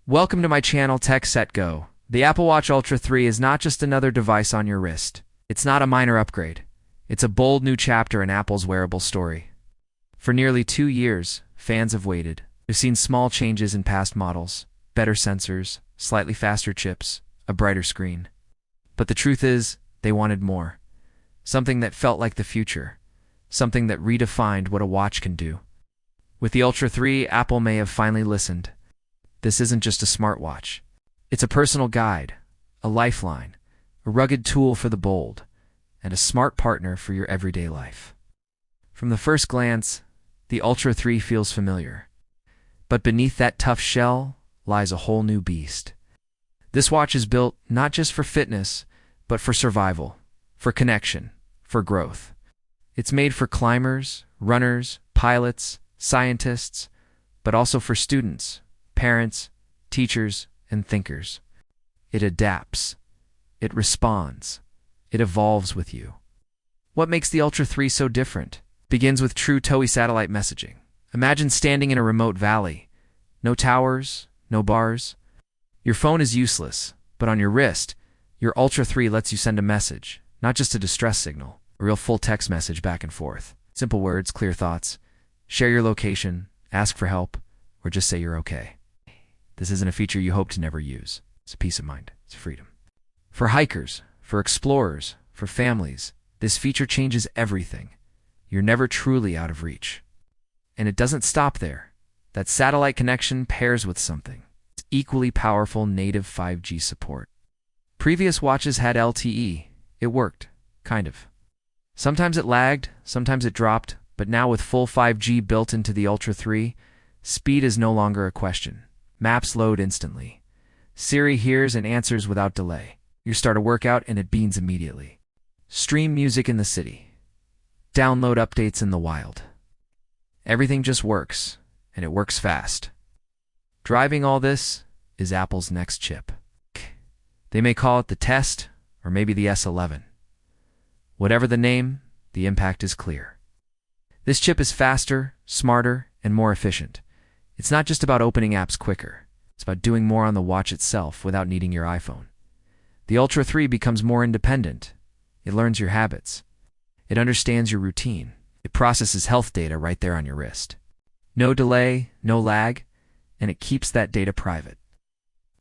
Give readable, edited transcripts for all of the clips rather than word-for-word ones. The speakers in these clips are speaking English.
Welcome to my channel Tech Set Go. The Apple Watch Ultra 3 is not just another device on your wrist. It's not a minor upgrade. It's a bold new chapter in Apple's wearable story. For nearly 2 years, fans have waited. They've seen small changes in past models, better sensors, slightly faster chips, a brighter screen. But the truth is, they wanted more. Something that felt like the future. Something that redefined what a watch can do. With the Ultra 3, Apple may have finally listened. This isn't just a smartwatch. It's a personal guide, a lifeline, a rugged tool for the bold, and a smart partner for your everyday life. From the first glance, the Ultra 3 feels familiar. But beneath that tough shell lies a whole new beast. This watch is built not just for fitness, but for survival, for connection, for growth. It's made for climbers, runners, pilots, scientists, but also for students, parents, teachers, and thinkers. It adapts. It responds. It evolves with you. What makes the Ultra 3 so different? Begins with true TOE satellite messaging. Imagine standing in a remote valley. No towers, no bars. Your phone is useless, but on your wrist, your Ultra 3 lets you send a message, not just a distress signal, a real full text message back and forth. Simple words, clear thoughts. Share your location, ask for help, or just say you're okay. This isn't a feature you hope to never use. It's a peace of mind. It's freedom. For hikers, for explorers, for families, this feature changes everything. You're never truly out of reach. And it doesn't stop there. That satellite connection pairs with something. It's equally powerful native 5G support. Previous watches had LTE. It worked, kind of. Sometimes it lagged, sometimes it dropped, but now with full 5G built into the Ultra 3, speed is no longer a question. Maps load instantly. Siri hears and answers without delay. You start a workout and it beans immediately. Stream music in the city. Download updates in the wild. Everything just works, and it works fast. Driving all this is Apple's next chip. They may call it the Test, or maybe the S11. Whatever the name, the impact is clear. This chip is faster, smarter, and more efficient. It's not just about opening apps quicker. It's about doing more on the watch itself without needing your iPhone. The Ultra 3 becomes more independent. It learns your habits. It understands your routine. It processes health data right there on your wrist. No delay, no lag, and it keeps that data private.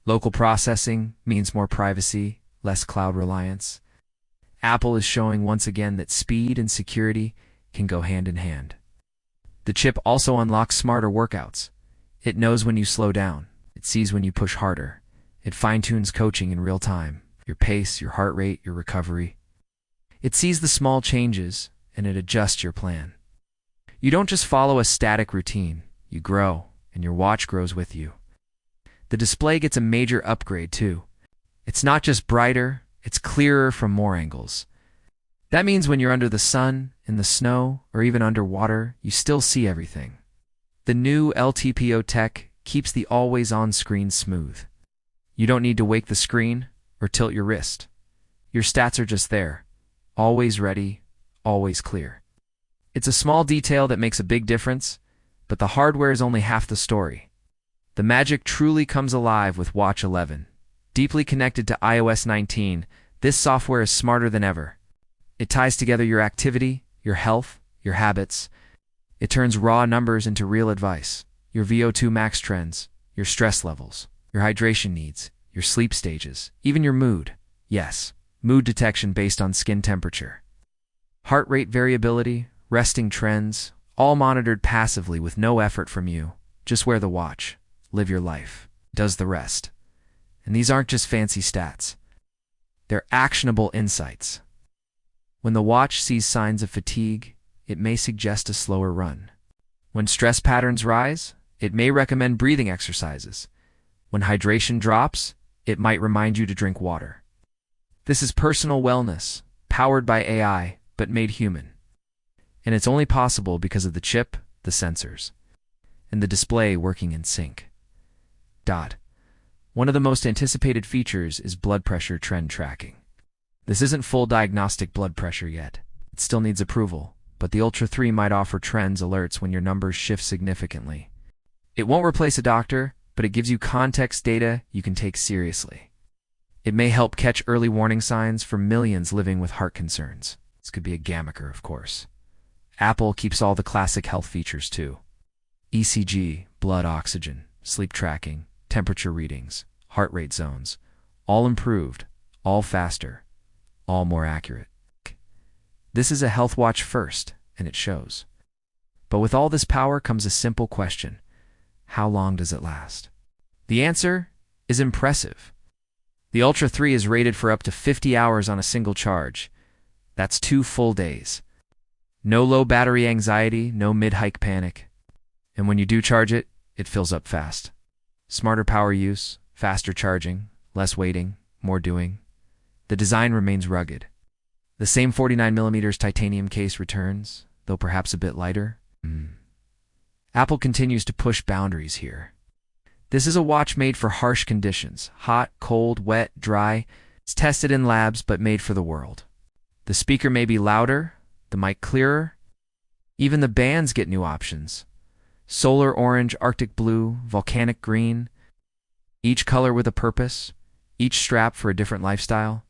Local processing means more privacy, less cloud reliance. Apple is showing once again that speed and security can go hand in hand. The chip also unlocks smarter workouts. It knows when you slow down. It sees when you push harder. It fine-tunes coaching in real time, your pace, your heart rate, your recovery. It sees the small changes, and it adjusts your plan. You don't just follow a static routine. You grow, and your watch grows with you. The display gets a major upgrade, too. It's not just brighter, it's clearer from more angles. That means when you're under the sun, in the snow, or even underwater, you still see everything. The new LTPO tech keeps the always-on screen smooth. You don't need to wake the screen or tilt your wrist. Your stats are just there, always ready, always clear. It's a small detail that makes a big difference, but the hardware is only half the story. The magic truly comes alive with Watch 11. Deeply connected to iOS 19, this software is smarter than ever. It ties together your activity, your health, your habits. It turns raw numbers into real advice. Your VO2 max trends, your stress levels, your hydration needs, your sleep stages, even your mood. Yes, mood detection based on skin temperature. Heart rate variability, resting trends, all monitored passively with no effort from you. Just wear the watch. Live your life. Does the rest. And these aren't just fancy stats. They're actionable insights. When the watch sees signs of fatigue, it may suggest a slower run. When stress patterns rise, it may recommend breathing exercises. When hydration drops, it might remind you to drink water. This is personal wellness, powered by AI, but made human. And it's only possible because of the chip, the sensors, and the display working in sync. One of the most anticipated features is blood pressure trend tracking. This isn't full diagnostic blood pressure yet. It still needs approval, but the Ultra 3 might offer trends alerts when your numbers shift significantly. It won't replace a doctor, but it gives you context data you can take seriously. It may help catch early warning signs for millions living with heart concerns. This could be a gamaker, of course. Apple keeps all the classic health features too. ECG, blood oxygen, sleep tracking, temperature readings, heart rate zones, all improved, all faster, all more accurate. This is a health watch first, and it shows. But with all this power comes a simple question. How long does it last? The answer is impressive. The Ultra 3 is rated for up to 50 hours on a single charge. That's 2 full days. No low battery anxiety, no mid-hike panic. And when you do charge it, it fills up fast. Smarter power use, faster charging, less waiting, more doing. The design remains rugged. The same 49mm titanium case returns, though perhaps a bit lighter. Apple continues to push boundaries here. This is a watch made for harsh conditions: hot, cold, wet, dry. It's tested in labs, but made for the world. The speaker may be louder, the mic clearer. Even the bands get new options. Solar orange, Arctic blue, volcanic green. Each color with a purpose, each strap for a different lifestyle.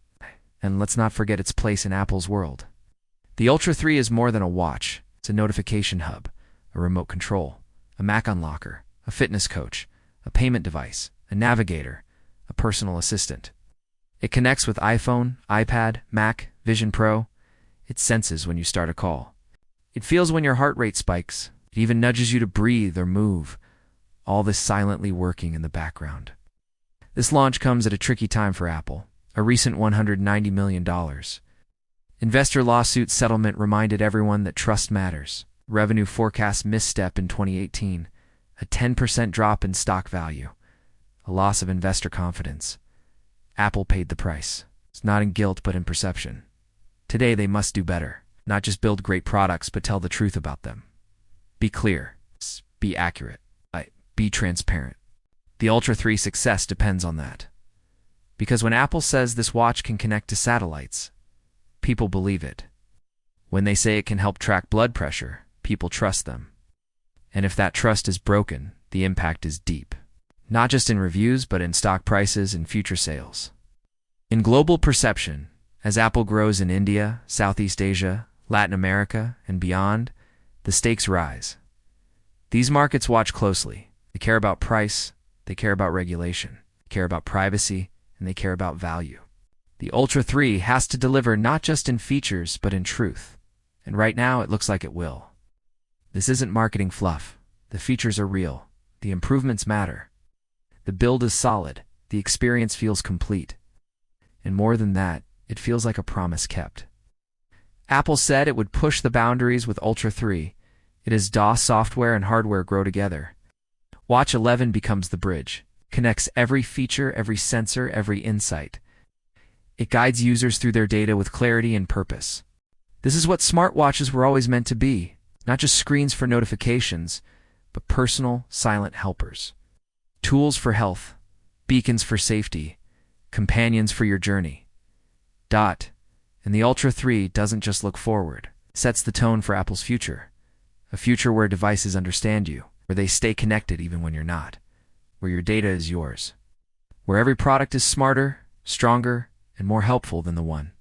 And let's not forget its place in Apple's world. The Ultra 3 is more than a watch. It's a notification hub, a remote control, a Mac unlocker, a fitness coach, a payment device, a navigator, a personal assistant. It connects with iPhone, iPad, Mac, Vision Pro. It senses when you start a call. It feels when your heart rate spikes. It even nudges you to breathe or move, all this silently working in the background. This launch comes at a tricky time for Apple. A recent $190 million investor lawsuit settlement reminded everyone that trust matters. Revenue forecast misstep in 2018, a 10% drop in stock value, a loss of investor confidence. Apple paid the price. It's not in guilt, but in perception. Today they must do better. Not just build great products, but tell the truth about them. Be clear. Be accurate. Be transparent. The Ultra 3 success depends on that. Because when Apple says this watch can connect to satellites, people believe it. When they say it can help track blood pressure, people trust them. And if that trust is broken, the impact is deep. Not just in reviews, but in stock prices and future sales. In global perception, as Apple grows in India, Southeast Asia, Latin America, and beyond, the stakes rise. These markets watch closely. They care about price, they care about regulation, they care about privacy, and they care about value. The Ultra 3 has to deliver not just in features, but in truth. And right now, it looks like it will. This isn't marketing fluff. The features are real. The improvements matter. The build is solid. The experience feels complete. And more than that, it feels like a promise kept. Apple said it would push the boundaries with Ultra 3. It as DOS software and hardware grow together. Watch 11 becomes the bridge. Connects every feature, every sensor, every insight. It guides users through their data with clarity and purpose. This is what smartwatches were always meant to be. Not just screens for notifications, but personal, silent helpers. Tools for health, beacons for safety, companions for your journey. And the Ultra 3 doesn't just look forward. It sets the tone for Apple's future. A future where devices understand you, where they stay connected even when you're not, where your data is yours, where every product is smarter, stronger, and more helpful than the one